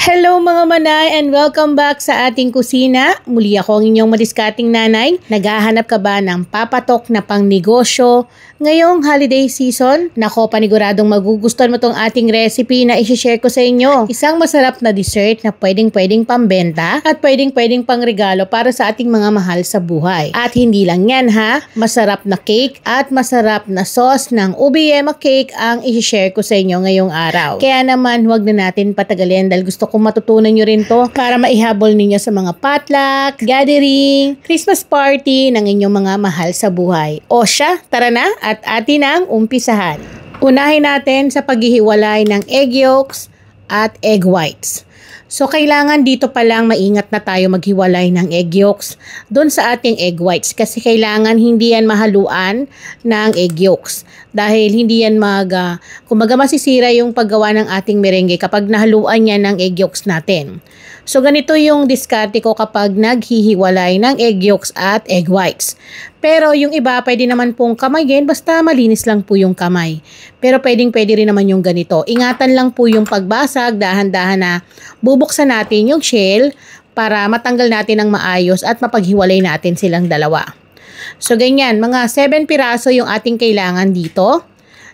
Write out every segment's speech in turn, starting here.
Hello mga manay and welcome back sa ating kusina. Muli ako ang inyong madiskarteng nanay. Naghahanap ka ba ng papatok na pang negosyo ngayong holiday season? Nako, paniguradong magugustuhan mo tong ating recipe na isi-share ko sa inyo. Isang masarap na dessert na pwedeng pambenta at pwedeng pang regalo para sa ating mga mahal sa buhay. At hindi lang yan ha, masarap na cake at masarap na sauce ng ube yema cake ang isi-share ko sa inyo ngayong araw. Kaya naman huwag na natin patagalin dahil gusto kung matutunan nyo rin to para maihabol ninyo sa mga potluck, gathering, Christmas party ng inyong mga mahal sa buhay. O siya, tara na at atin ang umpisahan. Unahin natin sa paghihiwalay ng egg yolks at egg whites. So, kailangan dito pa lang maingat na tayo maghiwalay ng egg yolks doon sa ating egg whites kasi kailangan hindi yan mahaluan ng egg yolks dahil hindi yan kumbaga masisira yung paggawa ng ating merengue kapag nahaluan yan ng egg yolks natin. So, ganito yung diskarte ko kapag naghihiwalay ng egg yolks at egg whites. Pero yung iba, pwede naman pong kamayin basta malinis lang po yung kamay. Pero pwede rin naman yung ganito. Ingatan lang po yung pagbasag, dahan-dahan na bubuksan natin yung shell para matanggal natin ng maayos at mapaghiwalay natin silang dalawa. So ganyan, mga 7 piraso yung ating kailangan dito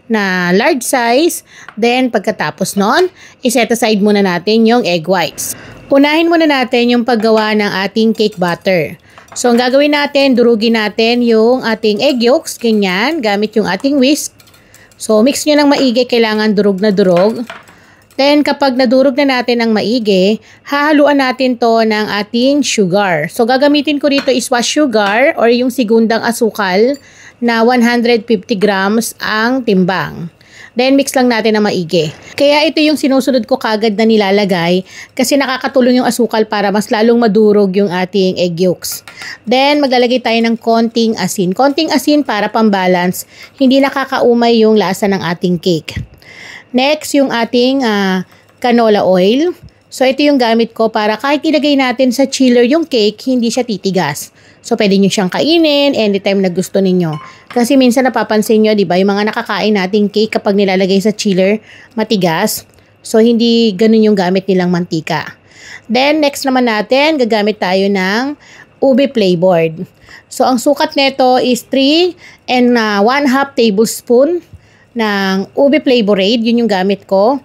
na large size. Then pagkatapos nun, iset aside muna natin yung egg whites. Unahin muna natin yung paggawa ng ating cake batter. So, ang gagawin natin, durugin natin yung ating egg yolks, ganyan, gamit yung ating whisk. So, mix nyo ng maigi, kailangan durog na durog. Then, kapag nadurog na natin ng maigi, hahaluan natin to ng ating sugar. So, gagamitin ko dito is wash sugar or yung segundang asukal na 150 grams ang timbang. Then, mix lang natin na maigi. Kaya ito yung sinusunod ko kagad na nilalagay kasi nakakatulong yung asukal para mas lalong madurog yung ating egg yolks. Then, maglalagay tayo ng konting asin. Konting asin para pambalance, hindi nakakaumay yung lasa ng ating cake. Next, yung ating canola oil. So, ito yung gamit ko para kahit ilagay natin sa chiller yung cake, hindi siya titigas. So, pwede nyo siyang kainin anytime na gusto ninyo. Kasi minsan napapansin nyo, di ba, yung mga nakakain nating cake kapag nilalagay sa chiller, matigas. So, hindi ganun yung gamit nilang mantika. Then, next naman natin, gagamit tayo ng ube playboard. So, ang sukat nito is 3 and 1/2 tablespoon ng ube playboard. Yun yung gamit ko.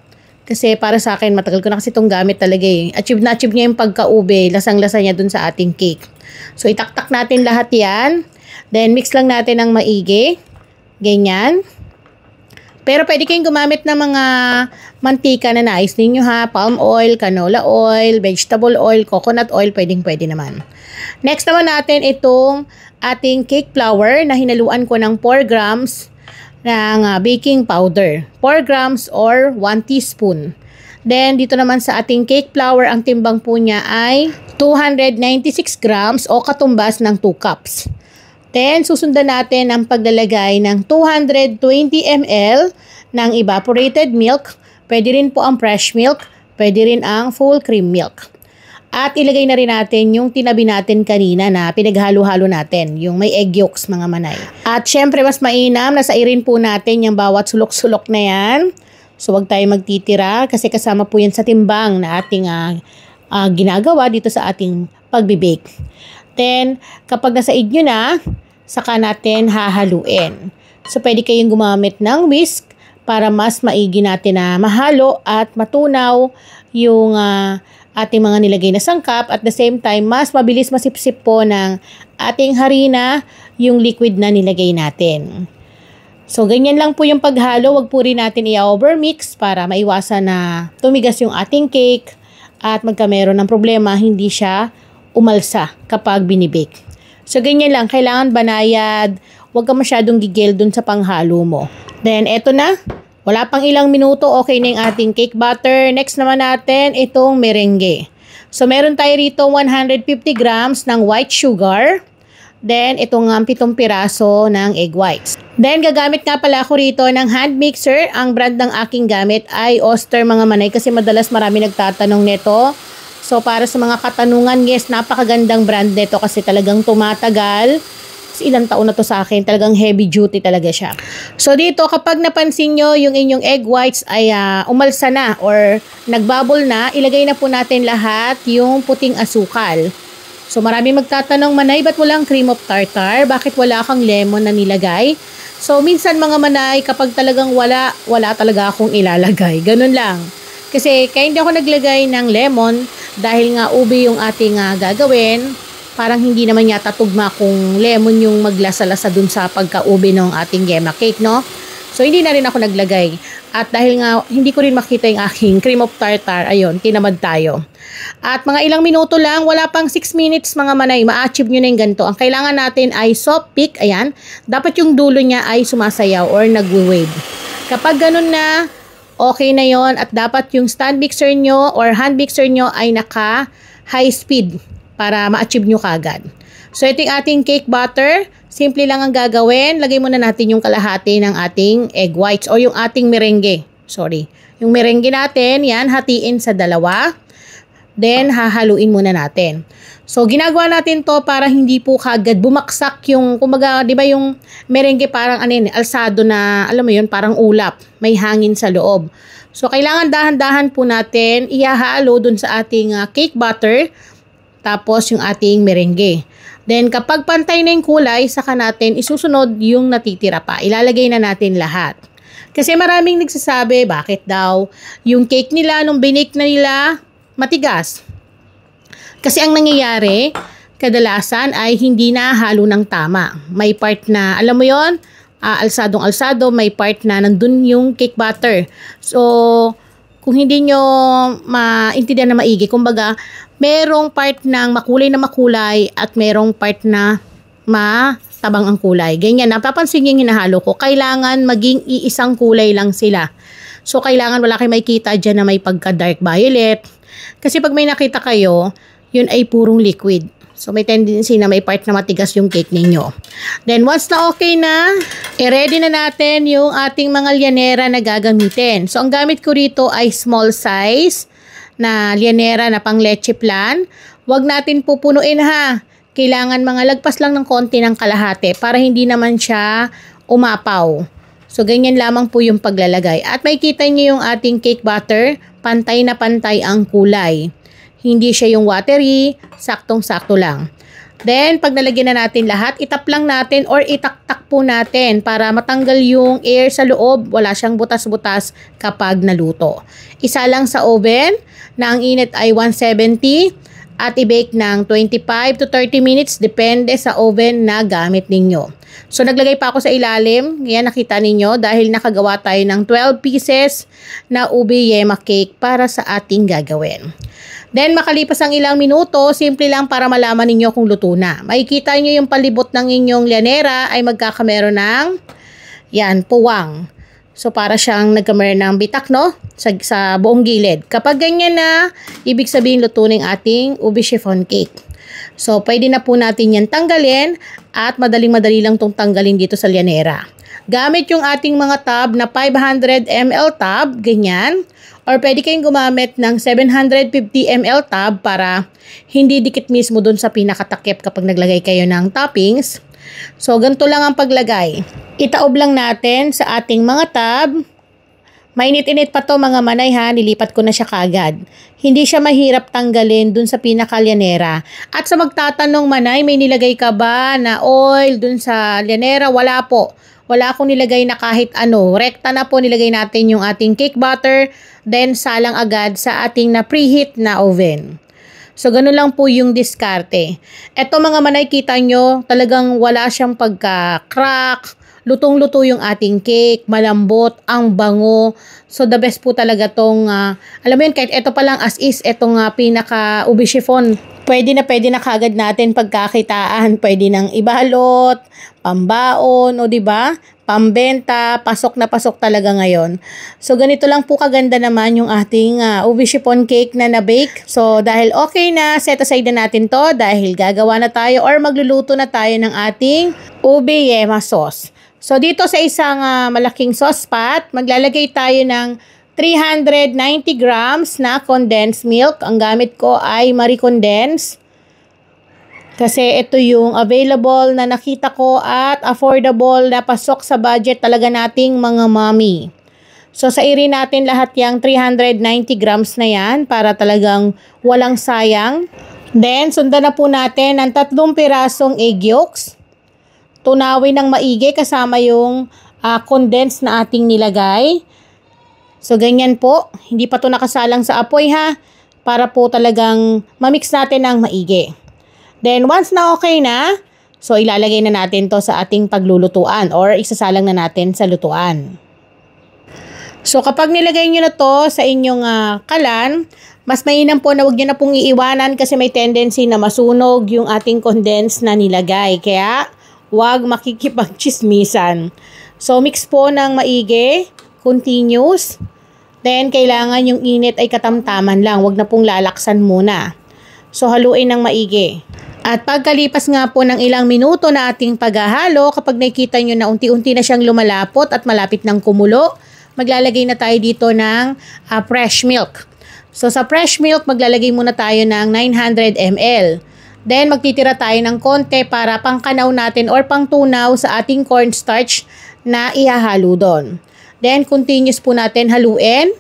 Kasi para sa akin, matagal ko na kasi itong gamit talaga eh. Achieve niya yung pagka-ube. Lasang-lasa niya dun sa ating cake. So, itaktak natin lahat yan. Then, mix lang natin ng maigi. Ganyan. Pero pwede kayong gumamit ng mga mantika na nais ninyo ha. Palm oil, canola oil, vegetable oil, coconut oil. Pwede naman. Next naman natin itong ating cake flour na hinaluan ko ng 4 grams ng baking powder. 4 grams or 1 teaspoon. Then, dito naman sa ating cake flour, ang timbang po niya ay 296 grams o katumbas ng 2 cups. Then, susundan natin ang paglalagay ng 220 ml ng evaporated milk. Pwede rin po ang fresh milk. Pwede rin ang full cream milk. At ilagay na rin natin yung tinabi natin kanina na pinaghalo-halo natin, yung may egg yolks mga manay. At syempre mas mainam na sairin po natin yung bawat sulok-sulok na yan. So wag tayo magtitira kasi kasama po yan sa timbang na ating ginagawa dito sa ating pagbibake. Then kapag nasaid nyo na, saka natin hahaluin. So pwede kayong gumamit ng whisk para mas maigi natin na mahalo at matunaw yung ating mga nilagay na sangkap. At the same time, mas mabilis masipsip po ng ating harina yung liquid na nilagay natin. So, ganyan lang po yung paghalo. Wag po rin natin i-overmix para maiwasan na tumigas yung ating cake at magkameron ng problema, hindi siya umalsa kapag binibake. So, ganyan lang. Kailangan banayad. Wag ka masyadong gigil dun sa panghalo mo. Then, eto na. Wala pang ilang minuto, okay na yung ating cake batter. Next naman natin, itong merengue. So, meron tayo rito 150 grams ng white sugar. Then, itong 7 piraso ng egg whites. Then, gagamit nga pala ako rito ng hand mixer. Ang brand ng aking gamit ay Oster mga manay kasi madalas marami nagtatanong nito. So, para sa mga katanungan, yes, napakagandang brand nito kasi talagang tumatagal ilang taon na to sa akin. Talagang heavy duty talaga siya. So dito, kapag napansin nyo yung inyong egg whites ay umalsa na or nagbubble na, ilagay na po natin lahat yung puting asukal. So maraming magtatanong, Manay, ba't walang cream of tartar? Bakit wala kang lemon na nilagay? So minsan mga Manay, kapag talagang wala talaga akong ilalagay. Ganun lang. Kasi kaya hindi ako naglagay ng lemon dahil nga ube yung ating gagawin. Parang hindi naman yata tugma kung lemon yung maglasa-lasa dun sa pagka-ube ng ating gemma cake, no? So hindi na rin ako naglagay. At dahil nga hindi ko rin makita yung aking cream of tartar, ayun, tinamad tayo. At mga ilang minuto lang, wala pang 6 minutes mga Manay, ma-achieve nyo na yung ganito. Ang kailangan natin ay soft peak, ayan. Dapat yung dulo niya ay sumasayaw or nagwe-wave. Kapag ganun na, okay na yon at dapat yung stand mixer nyo or hand mixer nyo ay naka high speed para ma-achieve nyo kagad. So ito yung ating cake butter. Simple lang ang gagawin. Lagay muna natin yung kalahati ng ating egg whites o yung ating merengue. Sorry. Yung merengue natin, yan, hatiin sa dalawa. Then, hahaluin muna natin. So, ginagawa natin to para hindi po kagad bumaksak yung, kumbaga, di ba yung merengue parang alsado na, alam mo yun, parang ulap. May hangin sa loob. So, kailangan dahan-dahan po natin ihahalo dun sa ating cake butter. Tapos, yung ating merengue. Then, kapag pantay na yung kulay, saka natin isusunod yung natitira pa. Ilalagay na natin lahat. Kasi maraming nagsasabi, bakit daw yung cake nila, nung binake na nila, matigas. Kasi ang nangyayari, kadalasan ay hindi nahalo ng tama. May part na, alam mo yon, alsadong-alsado, may part na nandun yung cake butter. So, kung hindi nyo maintindihan na maigi, kumbaga, merong part ng makulay na makulay at merong part na matabang ang kulay. Ganyan, napapansin yung hinahalo ko. Kailangan maging iisang kulay lang sila. So, kailangan wala kayo makikita dyan na may pagka-dark violet. Kasi pag may nakita kayo, yun ay purong liquid. So, may tendency na may part na matigas yung cake ninyo. Then, once na okay na, i-ready na natin yung ating mga lyanera na gagamitin. So, ang gamit ko rito ay small size na lyanera na pang leche plan. Huwag natin pupunuin ha. Kailangan mga lagpas lang ng konti ng kalahati para hindi naman siya umapaw. So, ganyan lamang po yung paglalagay. At makikita nyo yung ating cake butter, pantay na pantay ang kulay. Hindi siya yung watery, saktong-sakto lang. Then, pag nalagyan na natin lahat, itap lang natin or itaktak po natin para matanggal yung air sa loob. Wala siyang butas-butas kapag naluto. Isa lang sa oven na ang init ay 170 at i-bake ng 25 to 30 minutes depende sa oven na gamit ninyo. So, naglagay pa ako sa ilalim. Ngayon nakita ninyo dahil nakagawa tayo ng 12 pieces na ube yema cake para sa ating gagawin. Then, makalipas ang ilang minuto, simple lang para malaman ninyo kung luto na. Makikita nyo yung palibot ng inyong lyanera ay magkakamero ng, yan, puwang. So, para siyang nagkamero ng bitak, no? Sa buong gilid. Kapag ganyan na, ibig sabihin luto ng ating ube chiffon cake. So, pwede na po natin yan tanggalin at madaling-madali lang itong tanggalin dito sa lyanera. Gamit yung ating mga tub na 500 ml tub, ganyan. Or pwede kayong gumamit ng 750 ml tub para hindi dikit mismo dun sa pinakatakip kapag naglagay kayo ng toppings. So, ganito lang ang paglagay. Itaob lang natin sa ating mga tub. Mainit-init pa to mga Manay ha, nilipat ko na siya kagad. Hindi siya mahirap tanggalin dun sa pinakalyanera. At sa magtatanong Manay, may nilagay ka ba na oil dun sa lyanera? Wala po. Wala akong nilagay na kahit ano. Rekta na po nilagay natin yung ating cake butter. Then salang agad sa ating na preheat na oven. So ganun lang po yung diskarte. Eto mga Manay, kita nyo talagang wala siyang pagka-crack. Lutong-luto yung ating cake, malambot, ang bango. So the best po talaga tong, alam mo yun, kahit ito pa lang as is, itong pinaka ube chiffon. Pwede na kagad natin pagkakitaan. Pwede nang ibalot, pambaon, o diba? Pambenta, pasok na pasok talaga ngayon. So ganito lang po kaganda naman yung ating ube chiffon cake na na-bake. So dahil okay na, set aside na natin to dahil gagawa na tayo or magluluto na tayo ng ating ube yema sauce. So dito sa isang malaking sauce pot, maglalagay tayo ng 390 grams na condensed milk. Ang gamit ko ay Marie Condensed. Kasi ito yung available na nakita ko at affordable na pasok sa budget talaga nating mga mommy. So sa iri natin lahat yung 390 grams na yan para talagang walang sayang. Then sundan na po natin ang 3 pirasong egg yolks. Tunawin ng maigi kasama yung condensed na ating nilagay. So ganyan po, hindi pa to nakasalang sa apoy ha, para po talagang mamix natin ng maigi. Then once na okay na, so ilalagay na natin to sa ating paglulutuan or isasalang na natin sa lutuan. So kapag nilagay nyo na to sa inyong kalan, mas mainam po na huwag nyo na pong iiwanan kasi may tendency na masunog yung ating condensed na nilagay. Kaya huwag makikipagchismisan. So mix po ng maigi, continuous. Then kailangan yung init ay katamtaman lang, huwag na pong lalaksan muna. So haluin ng maigi. At pagkalipas nga po ng ilang minuto na ating paghahalo, kapag nakikita nyo na unti-unti na siyang lumalapot at malapit ng kumulo, maglalagay na tayo dito ng fresh milk. So sa fresh milk, maglalagay muna tayo ng 900 ml. Then magtitira tayo ng konti para pangkanaw natin or pangtunaw sa ating cornstarch na ihahalo doon. Then continuous po natin haluin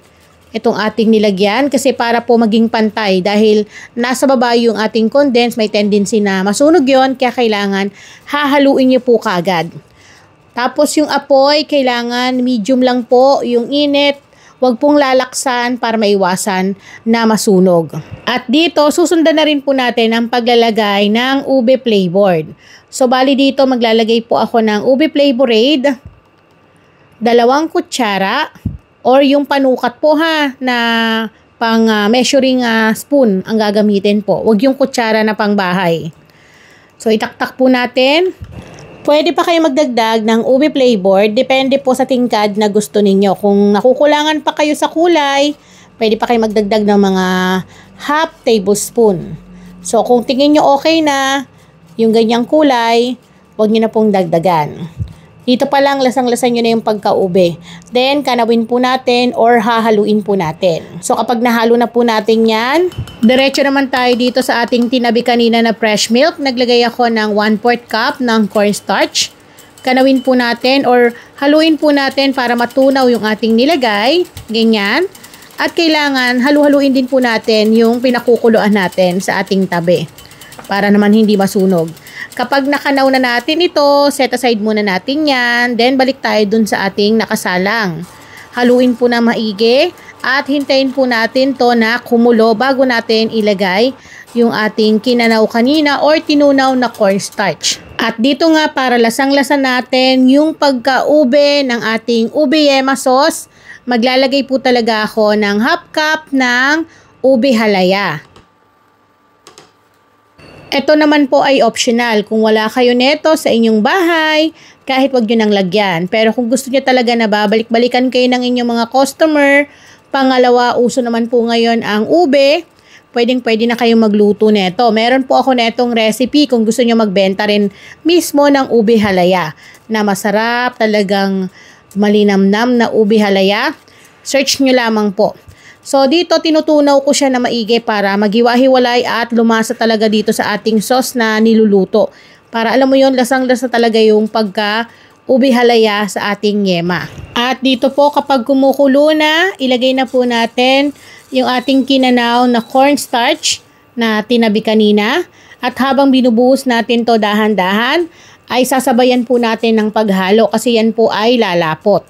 itong ating nilagyan kasi para po maging pantay dahil nasa baba yung ating condense, may tendency na masunog yon, kaya kailangan hahaluin nyo po kagad. Tapos yung apoy, kailangan medium lang po yung init, wag pong lalaksan para maiwasan na masunog. At dito, susundan na rin po natin ang paglalagay ng ube flavored. So bali dito maglalagay po ako ng ube flavored, 2 kutsara, or yung panukat po ha, na pang measuring spoon ang gagamitin po. Huwag yung kutsara na pang bahay. So itaktak po natin. Pwede pa kayo magdagdag ng ube flavored. Depende po sa tingkad na gusto ninyo. Kung nakukulangan pa kayo sa kulay, pwede pa kayo magdagdag ng mga half tablespoon. So kung tingin nyo okay na yung ganyang kulay, huwag nyo na pong dagdagan. Dito pa lang lasang-lasan nyo na yung pagkaube. Then, kanawin po natin or hahaluin po natin. So, kapag nahalo na po natin yan, diretso naman tayo dito sa ating tinabi kanina na fresh milk. Naglagay ako ng 1/4 cup ng cornstarch. Kanawin po natin or haluin po natin para matunaw yung ating nilagay. Ganyan. At kailangan halu-haluin din po natin yung pinakukuluan natin sa ating tabi para naman hindi masunog. Kapag nakanaw na natin ito, set aside muna natin yan. Then, balik tayo dun sa ating nakasalang. Haluin po na maigi at hintayin po natin to na kumulo bago natin ilagay yung ating kinanaw kanina or tinunaw na cornstarch. At dito nga para lasang-lasa natin yung pagkaube ng ating ube yema sauce, maglalagay po talaga ako ng half cup ng ube halaya. Ito naman po ay optional. Kung wala kayo neto sa inyong bahay, kahit wag nyo nang lagyan. Pero kung gusto nyo talaga na babalik-balikan kayo ng inyong mga customer, pangalawa, uso naman po ngayon ang ube, pwedeng-pwede na kayong magluto neto. Meron po ako netong recipe kung gusto nyo magbenta rin mismo ng ube halaya na masarap, talagang malinamnam na ube halaya. Search nyo lamang po. So dito tinutunaw ko siya na maigi para maghiwa-hiwalay at lumasa talaga dito sa ating sauce na niluluto. Para alam mo yon, lasang-lasa talaga yung pagka ube halaya sa ating yema. At dito po kapag kumukulo na, ilagay na po natin yung ating kinanaw na cornstarch na tinabi kanina. At habang binubuhos natin to dahan-dahan, ay sasabayan po natin ng paghalo kasi yan po ay lalapot.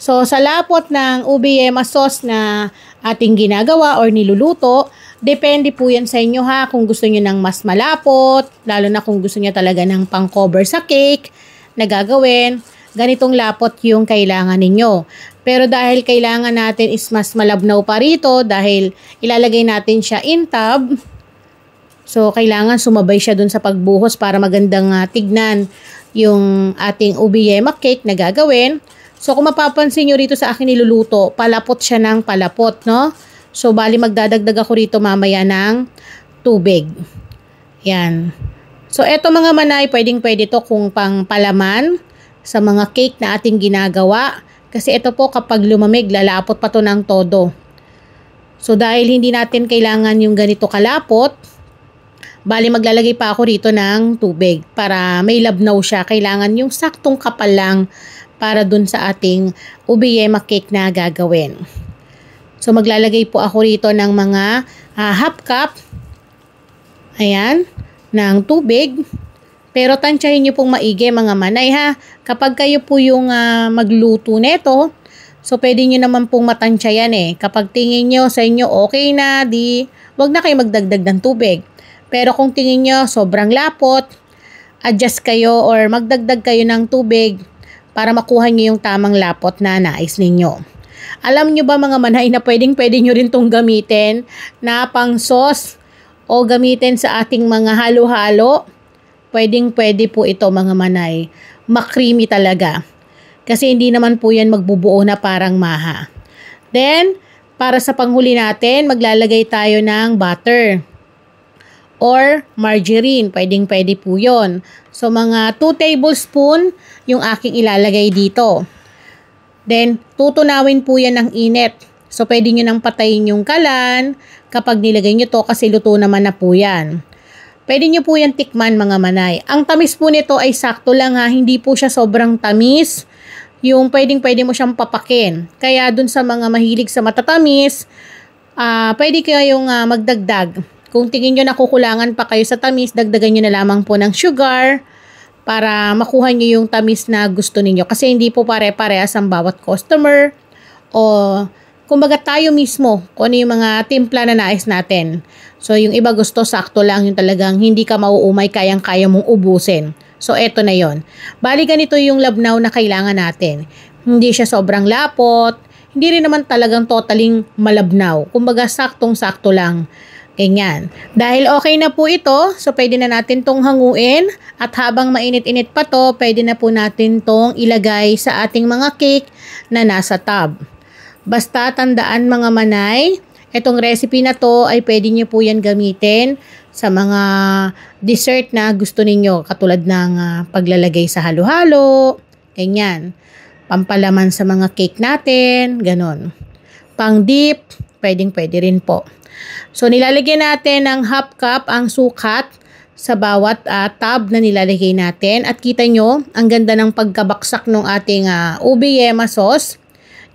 So sa lapot ng ube yema sauce na ating ginagawa or niluluto, depende po yan sa inyo ha kung gusto nyo ng mas malapot, lalo na kung gusto nyo talaga ng pang-cover sa cake na gagawin, ganitong lapot yung kailangan ninyo. Pero dahil kailangan natin is mas malabnaw pa rito dahil ilalagay natin siya in tub, so kailangan sumabay siya dun sa pagbuhos para magandang tignan yung ating ube yema cake na gagawin. So, kung mapapansin nyo rito sa akin niluluto, palapot siya ng palapot, no? So, bali magdadagdag ako rito mamaya ng tubig. Yan. So, eto mga manay, pwedeng-pwede to kung pang palaman sa mga cake na ating ginagawa. Kasi ito po, kapag lumamig, lalapot pa to ng todo. So, dahil hindi natin kailangan yung ganito kalapot, Bali maglalagay pa ako rito ng tubig para may labnaw siya. Kailangan yung saktong kapal lang para dun sa ating ube yema cake na gagawin. So maglalagay po ako rito ng mga half cup, ayan, ng tubig. Pero tansyahin nyo pong maigi mga manay ha. Kapag kayo po yung magluto neto, so pwede nyo naman pong matansyayan eh. Kapag tingin nyo sa inyo okay na, di wag na kayo magdagdag ng tubig. Pero kung tingin nyo sobrang lapot, adjust kayo or magdagdag kayo ng tubig para makuha nyo yung tamang lapot na nais ninyo. Alam nyo ba mga manay na pwede nyo rin itong gamitin na pang sauce o gamitin sa ating mga halo-halo? Pwede po ito mga manay. Ma-creamy talaga. Kasi hindi naman po yan magbubuo na parang maha. Then, para sa panghuli natin, maglalagay tayo ng butter or margarine. Pwede po yun. So, mga 2 tablespoon yung aking ilalagay dito. Then, tutunawin po yan ng init. So, pwede nyo nang patayin yung kalan kapag nilagay nyo to kasi luto naman na po yan. Pwede nyo po yan tikman mga manay. Ang tamis po nito ay sakto lang ha. Hindi po siya sobrang tamis. Yung pwede mo siyang papakin. Kaya dun sa mga mahilig sa matatamis, pwede kayong magdagdag. Kung tingin nyo nakukulangan pa kayo sa tamis, dagdagan nyo na lamang po ng sugar para makuha nyo yung tamis na gusto ninyo. Kasi hindi po pare-parehas ang bawat customer o kumbaga tayo mismo kung ano yung mga timpla na nais natin. So yung iba gusto sakto lang, yung talagang hindi ka mauumay, kayang-kaya mong ubusin. So eto na yon. Bali ganito yung labnaw na kailangan natin. Hindi siya sobrang lapot, hindi rin naman talagang totaling malabnaw. Kumbaga saktong-sakto lang. Ganyan. Dahil okay na po ito, so pwede na natin tong hanguin at habang mainit-init pa to, pwede na po natin tong ilagay sa ating mga cake na nasa tub. Basta tandaan mga manay, itong recipe na to ay pwede nyo po yan gamitin sa mga dessert na gusto ninyo katulad ng paglalagay sa halo-halo, ganyan. Pampalaman sa mga cake natin, ganon. Pang dip, pwede rin po. So, nilalagyan natin ng half cup ang sukat sa bawat tub na nilalagay natin. At kita nyo, ang ganda ng pagkabaksak ng ating ube yema sauce.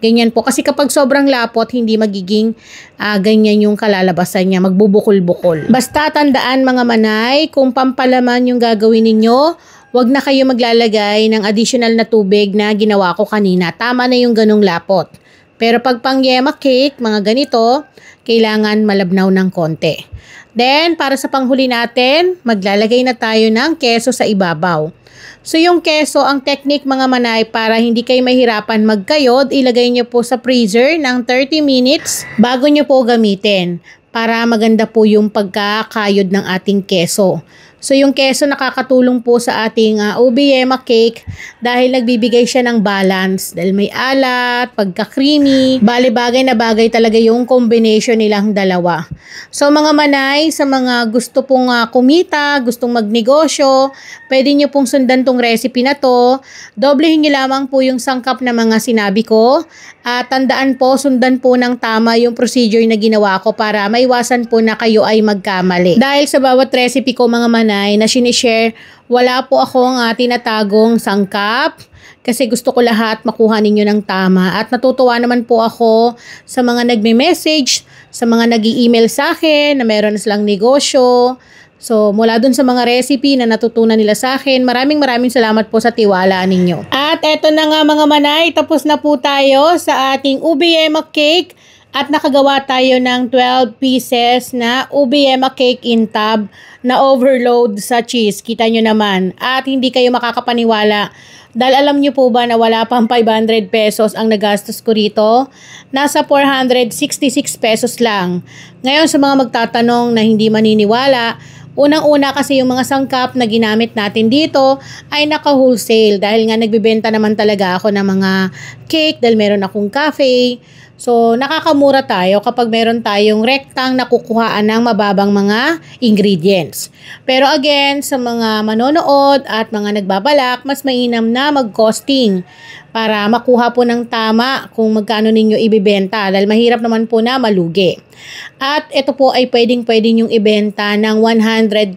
Ganyan po. Kasi kapag sobrang lapot, hindi magiging ganyan yung kalalabasan niya. Magbubukol-bukol. Basta tandaan mga manay, kung pampalaman yung gagawin ninyo, wag na kayo maglalagay ng additional na tubig na ginawa ko kanina. Tama na yung ganong lapot. Pero pag pang yema cake, mga ganito, kailangan malabnaw ng konti. Then, para sa panghuli natin, maglalagay na tayo ng keso sa ibabaw. So, yung keso, ang technique mga manay, para hindi kayo mahirapan magkayod, ilagay nyo po sa freezer ng 30 minutes bago nyo po gamitin para maganda po yung pagkakayod ng ating keso. So, yung keso nakakatulong po sa ating ube yema cake dahil nagbibigay siya ng balance. Dahil may alat, pagka-creamy. Bali, bagay na bagay talaga yung combination nilang dalawa. So, mga manay, sa mga gusto pong kumita, gustong magnegosyo, pwede nyo pong sundan tong recipe na to. Doblehin nyo lamang po yung sangkap na mga sinabi ko. Tandaan po, sundan po ng tama yung procedure na ginawa ko para maiwasan po na kayo ay magkamali. Dahil sa bawat recipe ko mga manay na sinishare, wala po akong tinatagong sangkap kasi gusto ko lahat makuha ninyo ng tama. At natutuwa naman po ako sa mga nagme-message, sa mga nag-i-email sa akin na meron na silang negosyo. So, mula dun sa mga recipe na natutunan nila sa akin, maraming salamat po sa tiwala ninyo. At eto na nga mga manay, tapos na po tayo sa ating ube yema cake at nakagawa tayo ng 12 pieces na ube yema cake in tub na overload sa cheese. Kita nyo naman. At hindi kayo makakapaniwala. Dahil alam nyo po ba na wala pang 500 pesos ang nagastos ko rito? Nasa 466 pesos lang. Ngayon sa mga magtatanong na hindi maniniwala, unang-una kasi yung mga sangkap na ginamit natin dito ay naka-wholesale dahil nga nagbibenta naman talaga ako ng mga cake dahil meron akong cafe. So, nakakamura tayo kapag meron tayong rektang nakukuhaan ng mababang mga ingredients. Pero again, sa mga manonood at mga nagbabalak, mas mainam na mag-costing para makuha po ng tama kung magkano ninyo ibibenta dahil mahirap naman po na malugi. At ito po ay pwedeng-pwede nyong ibenta ng 120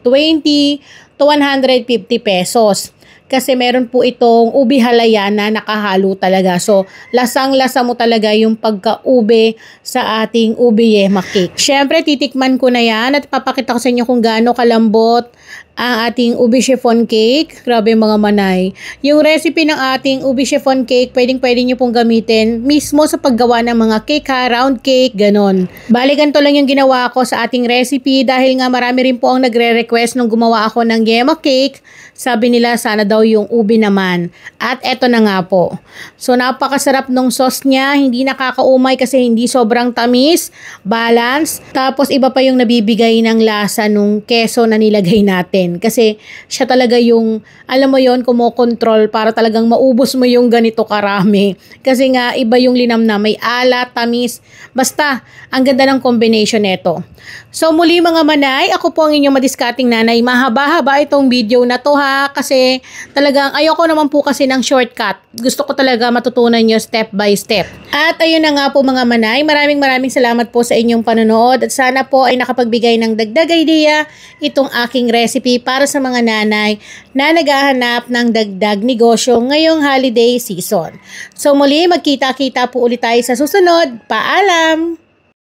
to 150 pesos. Kasi meron po itong ube halaya na nakahalo talaga. So, lasang-lasa mo talaga yung pagka-ube sa ating ube yema cake. Siyempre, titikman ko na yan at papakita ko sa inyo kung gaano kalambot ang ating ube chiffon cake. Grabe mga manay. Yung recipe ng ating ube chiffon cake, pwedeng-pwede nyo pong gamitin mismo sa paggawa ng mga cake ha, round cake, ganon. Bali, ganito lang yung ginawa ko sa ating recipe dahil nga marami rin po ang nagre-request nung gumawa ako ng yema cake. Sabi nila sana daw yung ube naman. At eto na nga po. So, napakasarap nung sauce niya. Hindi nakakaumay kasi hindi sobrang tamis, balance. Tapos, iba pa yung nabibigay ng lasa nung keso na nilagay natin. Kasi, siya talaga yung, alam mo yon, kumokontrol para talagang maubos mo yung ganito karami. Kasi nga, iba yung linamnam. May alat, tamis. Basta, ang ganda ng combination nito. So, muli mga manay, ako po ang inyong madiskating nanay. Mahaba-haba itong video na to ha. Kasi, talagang ayoko naman po kasi ng shortcut. Gusto ko talaga matutunan nyo step by step. At ayun na nga po mga manay, maraming salamat po sa inyong panonood at sana po ay nakapagbigay ng dagdag idea itong aking recipe para sa mga nanay na naghahanap ng dagdag negosyo ngayong holiday season. So muli, magkita-kita po ulit tayo sa susunod. Paalam!